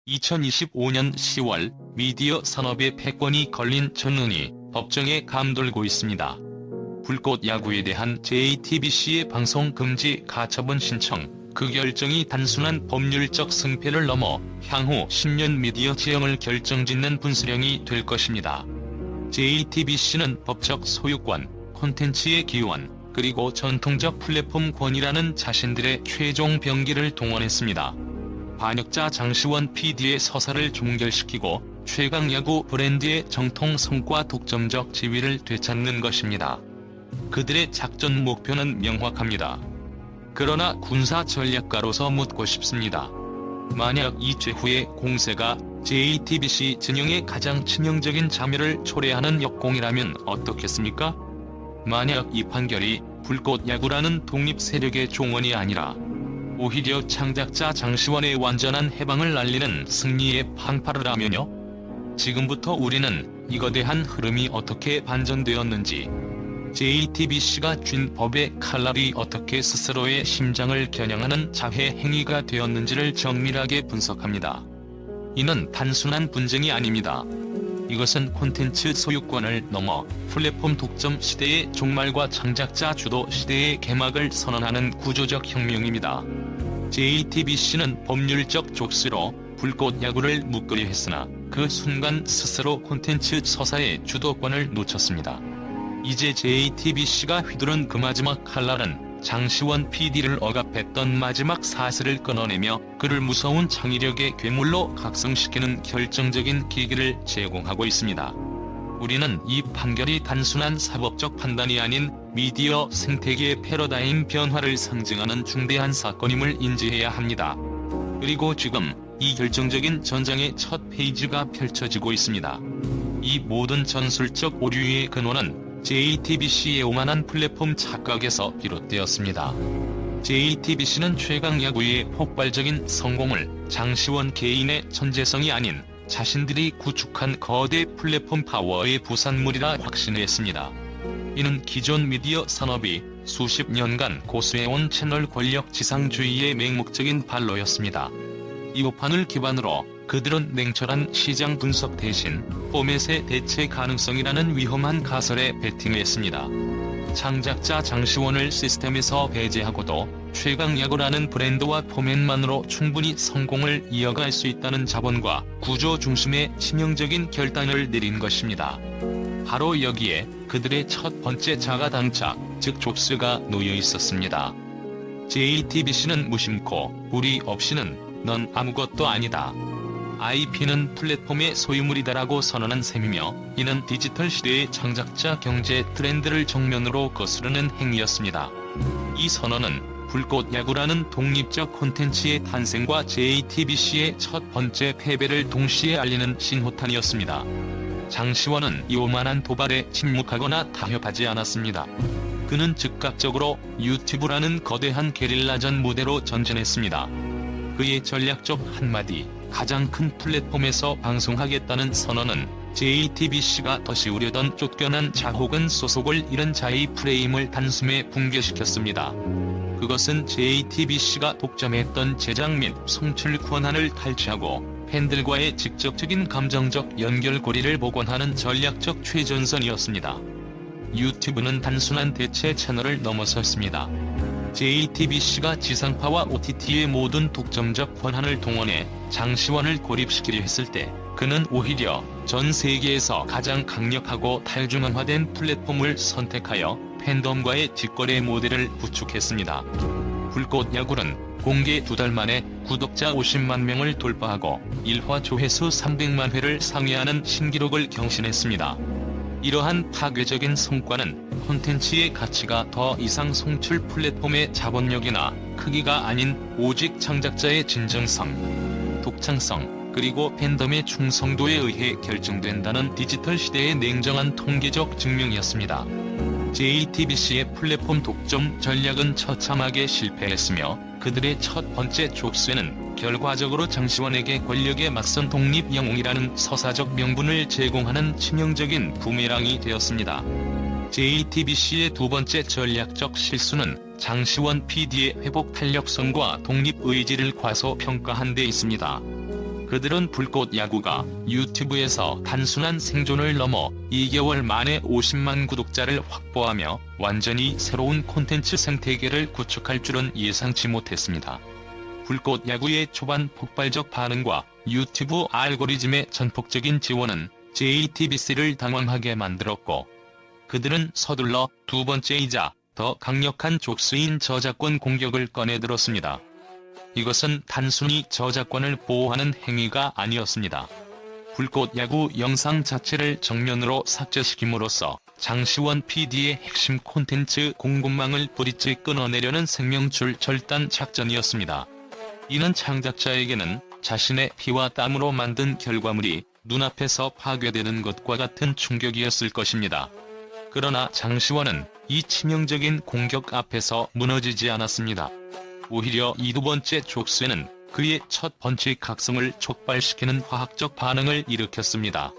2025년 10월 미디어 산업의 패권이 걸린 전운이 법정에 감돌고 있습니다. 불꽃 야구에 대한 JTBC의 방송 금지 가처분 신청, 그 결정이 단순한 법률적 승패를 넘어 향후 10년 미디어 지형을 결정짓는 분수령이 될 것입니다. JTBC는 법적 소유권, 콘텐츠의 기원, 그리고 전통적 플랫폼 권이라는 자신들의 최종 병기를 동원했습니다. 반역자 장시원 PD의 서사를 종결시키고 최강야구 브랜드의 정통 성과 독점적 지위를 되찾는 것입니다. 그들의 작전 목표는 명확합니다. 그러나 군사 전략가로서 묻고 싶습니다. 만약 이 최후의 공세가 JTBC 진영의 가장 치명적인 자멸을 초래하는 역공이라면 어떻겠습니까? 만약 이 판결이 불꽃 야구라는 독립 세력의 종언이 아니라 오히려 창작자 장시원의 완전한 해방을 알리는 승리의 판파를 하면요? 지금부터 우리는 이 거대한 흐름이 어떻게 반전되었는지, JTBC가 쥔 법의 칼날이 어떻게 스스로의 심장을 겨냥하는 자해 행위가 되었는지를 정밀하게 분석합니다. 이는 단순한 분쟁이 아닙니다. 이것은 콘텐츠 소유권을 넘어 플랫폼 독점 시대의 종말과 창작자 주도 시대의 개막을 선언하는 구조적 혁명입니다. JTBC는 법률적 족쇄로 불꽃 야구를 묶으려 했으나 그 순간 스스로 콘텐츠 서사의 주도권을 놓쳤습니다. 이제 JTBC가 휘두른 그 마지막 칼날은 장시원 PD를 억압했던 마지막 사슬을 끊어내며 그를 무서운 창의력의 괴물로 각성시키는 결정적인 계기를 제공하고 있습니다. 우리는 이 판결이 단순한 사법적 판단이 아닌 미디어 생태계의 패러다임 변화를 상징하는 중대한 사건임을 인지해야 합니다. 그리고 지금 이 결정적인 전장의 첫 페이지가 펼쳐지고 있습니다. 이 모든 전술적 오류의 근원은 JTBC의 오만한 플랫폼 착각에서 비롯되었습니다. JTBC는 최강야구의 폭발적인 성공을 장시원 개인의 천재성이 아닌 자신들이 구축한 거대 플랫폼 파워의 부산물이라 확신했습니다. 이는 기존 미디어 산업이 수십 년간 고수해온 채널 권력 지상주의의 맹목적인 발로였습니다. 이 오판을 기반으로 그들은 냉철한 시장 분석 대신 포맷의 대체 가능성이라는 위험한 가설에 베팅했습니다. 창작자 장시원을 시스템에서 배제하고도 최강야구라는 브랜드와 포맷만으로 충분히 성공을 이어갈 수 있다는 자본과 구조 중심의 치명적인 결단을 내린 것입니다. 바로 여기에 그들의 첫 번째 자가 당착, 즉 족쇄가 놓여 있었습니다. JTBC는 무심코 우리 없이는 넌 아무것도 아니다. IP는 플랫폼의 소유물이다라고 선언한 셈이며 이는 디지털 시대의 창작자 경제 트렌드를 정면으로 거스르는 행위였습니다. 이 선언은 불꽃 야구라는 독립적 콘텐츠의 탄생과 JTBC의 첫 번째 패배를 동시에 알리는 신호탄이었습니다. 장시원은 이 오만한 도발에 침묵하거나 타협하지 않았습니다. 그는 즉각적으로 유튜브라는 거대한 게릴라전 무대로 전진했습니다. 그의 전략적 한마디, 가장 큰 플랫폼에서 방송하겠다는 선언은 JTBC가 덫이 우려던 쫓겨난 자 혹은 소속을 잃은 자의 프레임을 단숨에 붕괴시켰습니다. 그것은 JTBC가 독점했던 제작 및 송출 권한을 탈취하고 팬들과의 직접적인 감정적 연결고리를 복원하는 전략적 최전선이었습니다. 유튜브는 단순한 대체 채널을 넘어섰습니다. JTBC가 지상파와 OTT의 모든 독점적 권한을 동원해 장시원을 고립시키려 했을 때 그는 오히려 전 세계에서 가장 강력하고 탈중앙화된 플랫폼을 선택하여 팬덤과의 직거래 모델을 구축했습니다. 불꽃 야구는 공개 2달 만에 구독자 50만 명을 돌파하고 1화 조회수 300만 회를 상회하는 신기록을 경신했습니다. 이러한 파괴적인 성과는 콘텐츠의 가치가 더 이상 송출 플랫폼의 자본력이나 크기가 아닌 오직 창작자의 진정성, 독창성, 그리고 팬덤의 충성도에 의해 결정된다는 디지털 시대의 냉정한 통계적 증명이었습니다. JTBC의 플랫폼 독점 전략은 처참하게 실패했으며 그들의 첫 번째 족쇄는 결과적으로 장시원에게 권력에 맞선 독립 영웅이라는 서사적 명분을 제공하는 치명적인 부메랑이 되었습니다. JTBC의 두 번째 전략적 실수는 장시원 PD의 회복 탄력성과 독립 의지를 과소평가한 데 있습니다. 그들은 불꽃 야구가 유튜브에서 단순한 생존을 넘어 2개월 만에 50만 구독자를 확보하며 완전히 새로운 콘텐츠 생태계를 구축할 줄은 예상치 못했습니다. 불꽃 야구의 초반 폭발적 반응과 유튜브 알고리즘의 전폭적인 지원은 JTBC를 당황하게 만들었고, 그들은 서둘러 두 번째이자 더 강력한 족수인 저작권 공격을 꺼내들었습니다. 이것은 단순히 저작권을 보호하는 행위가 아니었습니다. 불꽃 야구 영상 자체를 정면으로 삭제시킴으로써 장시원 PD의 핵심 콘텐츠 공급망을 뿌리째 끊어내려는 생명줄 절단 작전이었습니다. 이는 창작자에게는 자신의 피와 땀으로 만든 결과물이 눈앞에서 파괴되는 것과 같은 충격이었을 것입니다. 그러나 장시원은 이 치명적인 공격 앞에서 무너지지 않았습니다. 오히려 이 두 번째 족쇄는 그의 첫 번째 각성을 촉발시키는 화학적 반응을 일으켰습니다.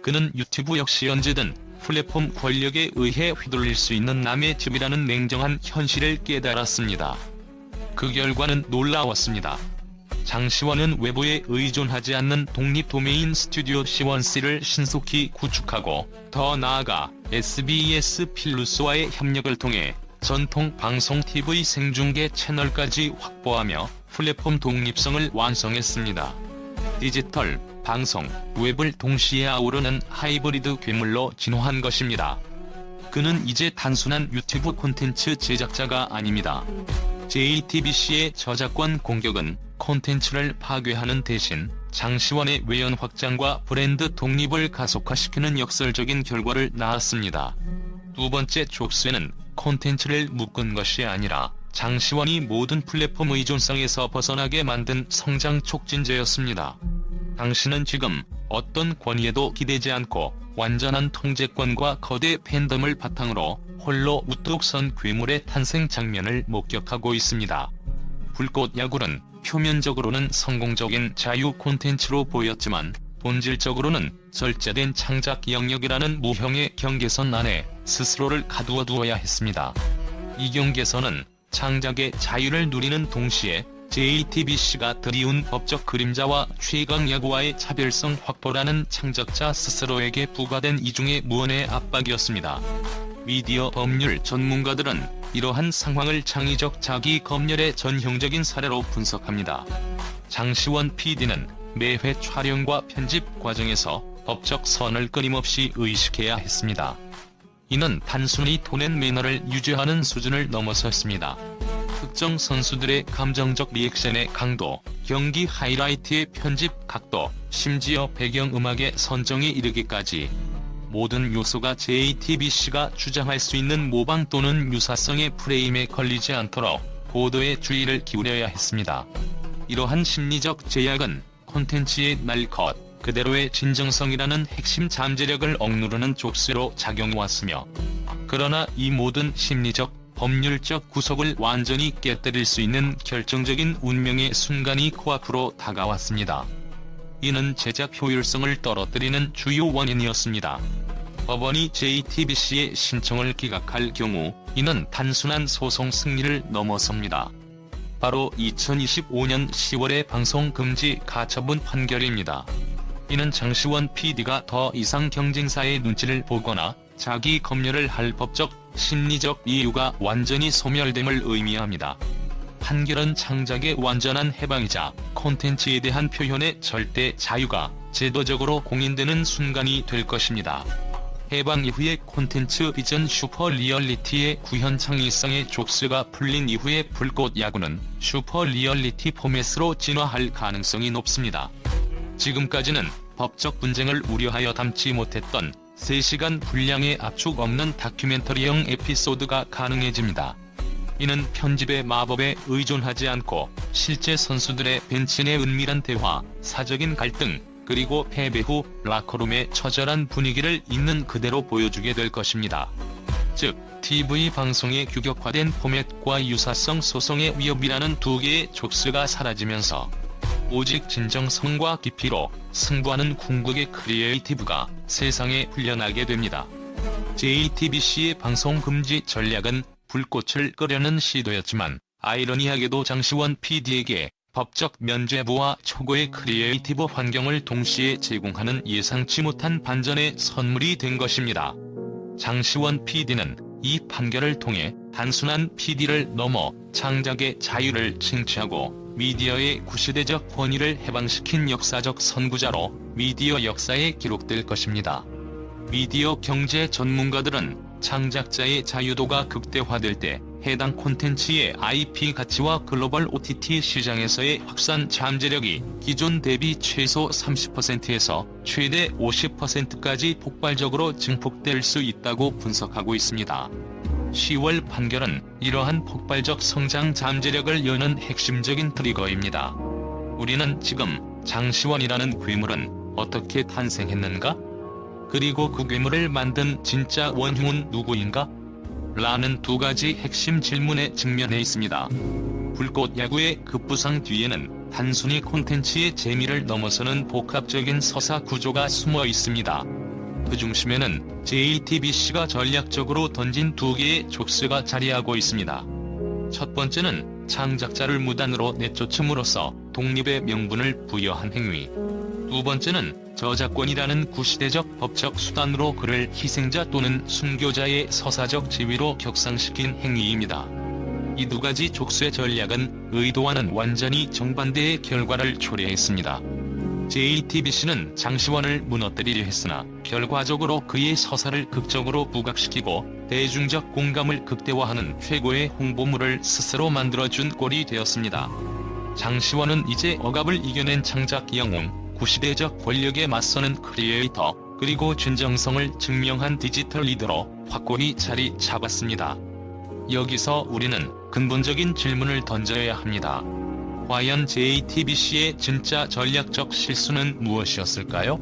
그는 유튜브 역시 언제든 플랫폼 권력에 의해 휘둘릴 수 있는 남의 집이라는 냉정한 현실을 깨달았습니다. 그 결과는 놀라웠습니다. 장시원은 외부에 의존하지 않는 독립 도메인 스튜디오 시원C를 신속히 구축하고, 더 나아가 SBS 필루스와의 협력을 통해 전통 방송 TV 생중계 채널까지 확보하며 플랫폼 독립성을 완성했습니다. 디지털, 방송, 웹을 동시에 아우르는 하이브리드 괴물로 진화한 것입니다. 그는 이제 단순한 유튜브 콘텐츠 제작자가 아닙니다. JTBC의 저작권 공격은 콘텐츠를 파괴하는 대신 장시원의 외연 확장과 브랜드 독립을 가속화시키는 역설적인 결과를 낳았습니다. 두 번째 족쇄는 콘텐츠를 묶은 것이 아니라 장시원이 모든 플랫폼 의존성에서 벗어나게 만든 성장 촉진제였습니다. 당신은 지금 어떤 권위에도 기대지 않고 완전한 통제권과 거대 팬덤을 바탕으로 홀로 우뚝 선 괴물의 탄생 장면을 목격하고 있습니다. 불꽃 야구는 표면적으로는 성공적인 자유 콘텐츠로 보였지만 본질적으로는 절제된 창작 영역이라는 무형의 경계선 안에 스스로를 가두어 두어야 했습니다. 이 경계선은 창작의 자유를 누리는 동시에 JTBC가 들이운 법적 그림자와 최강 야구와의 차별성 확보라는 창작자 스스로에게 부과된 이중의 무언의 압박이었습니다. 미디어 법률 전문가들은 이러한 상황을 창의적 자기 검열의 전형적인 사례로 분석합니다. 장시원 PD는 매회 촬영과 편집 과정에서 법적 선을 끊임없이 의식해야 했습니다. 이는 단순히 톤앤 매너를 유지하는 수준을 넘어섰습니다. 특정 선수들의 감정적 리액션의 강도, 경기 하이라이트의 편집 각도, 심지어 배경음악의 선정에 이르기까지 모든 요소가 JTBC가 주장할 수 있는 모방 또는 유사성의 프레임에 걸리지 않도록 고도의 주의를 기울여야 했습니다. 이러한 심리적 제약은 콘텐츠의 날 것 그대로의 진정성이라는 핵심 잠재력을 억누르는 족쇄로 작용해왔으며, 그러나 이 모든 심리적, 법률적 구석을 완전히 깨뜨릴 수 있는 결정적인 운명의 순간이 코앞으로 다가왔습니다. 이는 제작 효율성을 떨어뜨리는 주요 원인이었습니다. 법원이 JTBC의 신청을 기각할 경우 이는 단순한 소송 승리를 넘어섭니다. 바로 2025년 10월의 방송 금지 가처분 판결입니다. 이는 장시원 PD가 더 이상 경쟁사의 눈치를 보거나 자기 검열을 할 법적, 심리적 이유가 완전히 소멸됨을 의미합니다. 판결은 창작의 완전한 해방이자 콘텐츠에 대한 표현의 절대 자유가 제도적으로 공인되는 순간이 될 것입니다. 해방 이후의 콘텐츠 비전 슈퍼 리얼리티의 구현 창의성의 족쇄가 풀린 이후의 불꽃 야구는 슈퍼 리얼리티 포맷으로 진화할 가능성이 높습니다. 지금까지는 법적 분쟁을 우려하여 담지 못했던 3시간 분량의 압축 없는 다큐멘터리형 에피소드가 가능해집니다. 이는 편집의 마법에 의존하지 않고 실제 선수들의 벤치 내 은밀한 대화, 사적인 갈등, 그리고 패배 후 라커룸의 처절한 분위기를 있는 그대로 보여주게 될 것입니다. 즉, TV 방송의 규격화된 포맷과 유사성 소송의 위협이라는 두 개의 족쇄가 사라지면서 오직 진정성과 깊이로 승부하는 궁극의 크리에이티브가 세상에 풀려나게 됩니다. JTBC의 방송 금지 전략은 불꽃을 끄려는 시도였지만 아이러니하게도 장시원 PD에게 법적 면죄부와 초고의 크리에이티브 환경을 동시에 제공하는 예상치 못한 반전의 선물이 된 것입니다. 장시원 PD는 이 판결을 통해 단순한 PD를 넘어 창작의 자유를 쟁취하고 미디어의 구시대적 권위를 해방시킨 역사적 선구자로 미디어 역사에 기록될 것입니다. 미디어 경제 전문가들은 창작자의 자유도가 극대화될 때 해당 콘텐츠의 IP 가치와 글로벌 OTT 시장에서의 확산 잠재력이 기존 대비 최소 30%에서 최대 50%까지 폭발적으로 증폭될 수 있다고 분석하고 있습니다. 10월 판결은 이러한 폭발적 성장 잠재력을 여는 핵심적인 트리거입니다. 우리는 지금 장시원이라는 괴물은 어떻게 탄생했는가? 그리고 그 괴물을 만든 진짜 원흉은 누구인가? 라는 두 가지 핵심 질문에 직면해 있습니다. 불꽃 야구의 급부상 뒤에는 단순히 콘텐츠의 재미를 넘어서는 복합적인 서사 구조가 숨어 있습니다. 그 중심에는 JTBC가 전략적으로 던진 두 개의 족쇄가 자리하고 있습니다. 첫 번째는 창작자를 무단으로 내쫓음으로써 독립의 명분을 부여한 행위. 두 번째는 저작권이라는 구시대적 법적 수단으로 그를 희생자 또는 순교자의 서사적 지위로 격상시킨 행위입니다. 이 두 가지 족쇄 전략은 의도와는 완전히 정반대의 결과를 초래했습니다. JTBC는 장시원을 무너뜨리려 했으나 결과적으로 그의 서사를 극적으로 부각시키고 대중적 공감을 극대화하는 최고의 홍보물을 스스로 만들어준 꼴이 되었습니다. 장시원은 이제 억압을 이겨낸 창작 영웅, 구시대적 권력에 맞서는 크리에이터, 그리고 진정성을 증명한 디지털 리더로 확고히 자리 잡았습니다. 여기서 우리는 근본적인 질문을 던져야 합니다. 과연 JTBC의 진짜 전략적 실수는 무엇이었을까요?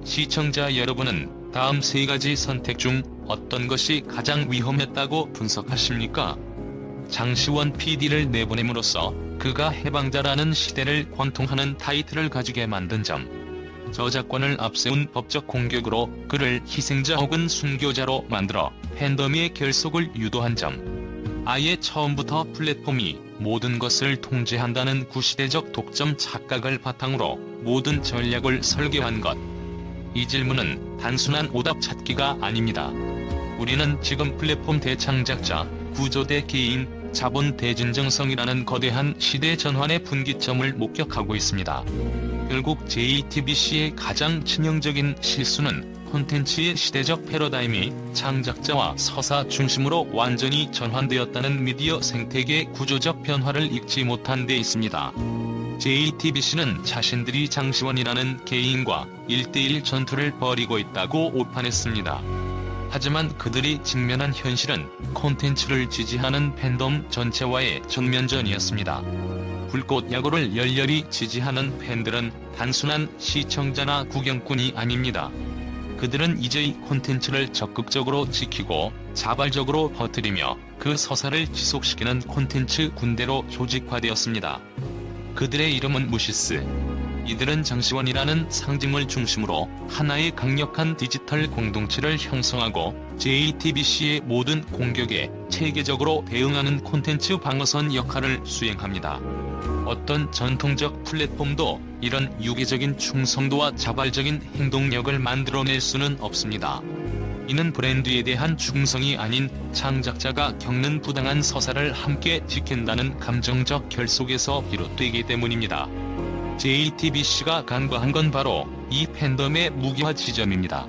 시청자 여러분은 다음 세 가지 선택 중 어떤 것이 가장 위험했다고 분석하십니까? 장시원 PD를 내보냄으로써 그가 해방자라는 시대를 관통하는 타이틀을 가지게 만든 점, 저작권을 앞세운 법적 공격으로 그를 희생자 혹은 순교자로 만들어 팬덤의 결속을 유도한 점, 아예 처음부터 플랫폼이 모든 것을 통제한다는 구시대적 독점 착각을 바탕으로 모든 전략을 설계한 것. 이 질문은 단순한 오답 찾기가 아닙니다. 우리는 지금 플랫폼 대창작자, 구조 대 개인, 자본 대진정성이라는 거대한 시대 전환의 분기점을 목격하고 있습니다. 결국 JTBC의 가장 치명적인 실수는 콘텐츠의 시대적 패러다임이 창작자와 서사 중심으로 완전히 전환되었다는 미디어 생태계 구조적 변화를 읽지 못한 데 있습니다. JTBC는 자신들이 장시원이라는 개인과 1대1 전투를 벌이고 있다고 오판했습니다. 하지만 그들이 직면한 현실은 콘텐츠를 지지하는 팬덤 전체와의 전면전이었습니다. 불꽃 야구를 열렬히 지지하는 팬들은 단순한 시청자나 구경꾼이 아닙니다. 그들은 이제 이 콘텐츠를 적극적으로 지키고 자발적으로 퍼뜨리며 그 서사를 지속시키는 콘텐츠 군대로 조직화되었습니다. 그들의 이름은 무시스. 이들은 장시원이라는 상징을 중심으로 하나의 강력한 디지털 공동체를 형성하고 JTBC의 모든 공격에 체계적으로 대응하는 콘텐츠 방어선 역할을 수행합니다. 어떤 전통적 플랫폼도 이런 유기적인 충성도와 자발적인 행동력을 만들어낼 수는 없습니다. 이는 브랜드에 대한 충성이 아닌 창작자가 겪는 부당한 서사를 함께 지킨다는 감정적 결속에서 비롯되기 때문입니다. JTBC가 간과한 건 바로 이 팬덤의 무기화 지점입니다.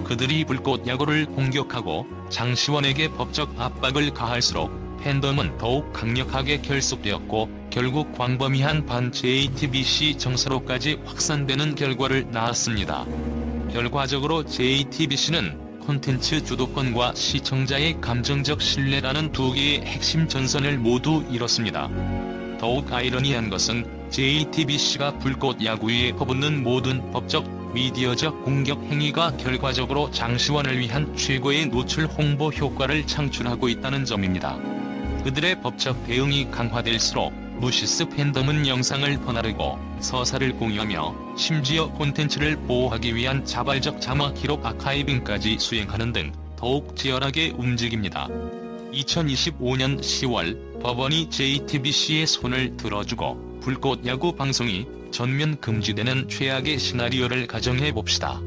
그들이 불꽃 야구를 공격하고 장시원에게 법적 압박을 가할수록 팬덤은 더욱 강력하게 결속되었고 결국 광범위한 반 JTBC 정서로까지 확산되는 결과를 낳았습니다. 결과적으로 JTBC는 콘텐츠 주도권과 시청자의 감정적 신뢰라는 두 개의 핵심 전선을 모두 잃었습니다. 더욱 아이러니한 것은 JTBC가 불꽃 야구에 퍼붓는 모든 법적, 미디어적 공격 행위가 결과적으로 장시원을 위한 최고의 노출 홍보 효과를 창출하고 있다는 점입니다. 그들의 법적 대응이 강화될수록 무시스 팬덤은 영상을 퍼나르고 서사를 공유하며 심지어 콘텐츠를 보호하기 위한 자발적 자막 기록 아카이빙까지 수행하는 등 더욱 치열하게 움직입니다. 2025년 10월 법원이 JTBC의 손을 들어주고 불꽃 야구 방송이 전면 금지되는 최악의 시나리오를 가정해봅시다.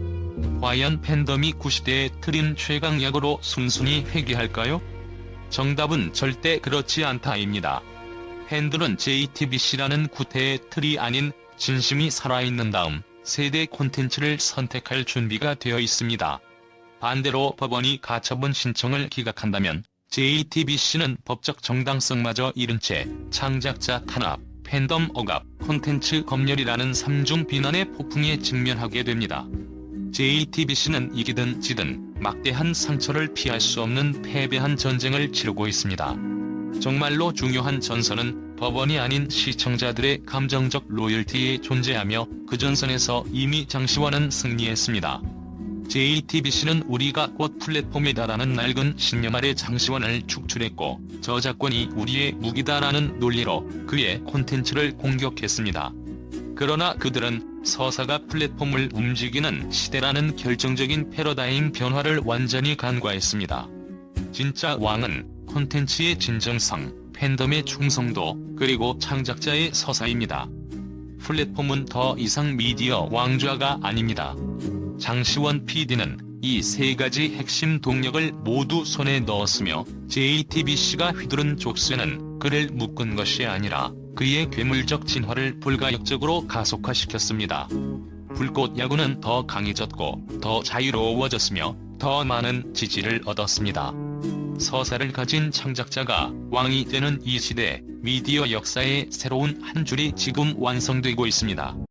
과연 팬덤이 구시대의 틀인 최강 야구로 순순히 회귀할까요? 정답은 절대 그렇지 않다입니다. 팬들은 JTBC라는 구태의 틀이 아닌 진심이 살아있는 다음 세대 콘텐츠를 선택할 준비가 되어 있습니다. 반대로 법원이 가처분 신청을 기각한다면 JTBC는 법적 정당성마저 잃은 채 창작자 탄압, 팬덤 억압, 콘텐츠 검열이라는 삼중 비난의 폭풍에 직면하게 됩니다. JTBC는 이기든 지든 막대한 상처를 피할 수 없는 패배한 전쟁을 치르고 있습니다. 정말로 중요한 전선은 법원이 아닌 시청자들의 감정적 로열티에 존재하며 그 전선에서 이미 장시환은 승리했습니다. JTBC는 우리가 곧 플랫폼이다라는 낡은 신념 아래 장시환을 축출했고 저작권이 우리의 무기다라는 논리로 그의 콘텐츠를 공격했습니다. 그러나 그들은 서사가 플랫폼을 움직이는 시대라는 결정적인 패러다임 변화를 완전히 간과했습니다. 진짜 왕은 콘텐츠의 진정성, 팬덤의 충성도, 그리고 창작자의 서사입니다. 플랫폼은 더 이상 미디어 왕좌가 아닙니다. 장시원 PD는 이 세 가지 핵심 동력을 모두 손에 넣었으며 JTBC가 휘두른 족쇄는 그를 묶은 것이 아니라 그의 괴물적 진화를 불가역적으로 가속화시켰습니다. 불꽃 야구는 더 강해졌고 더 자유로워졌으며 더 많은 지지를 얻었습니다. 서사를 가진 창작자가 왕이 되는 이 시대, 미디어 역사의 새로운 한 줄이 지금 완성되고 있습니다.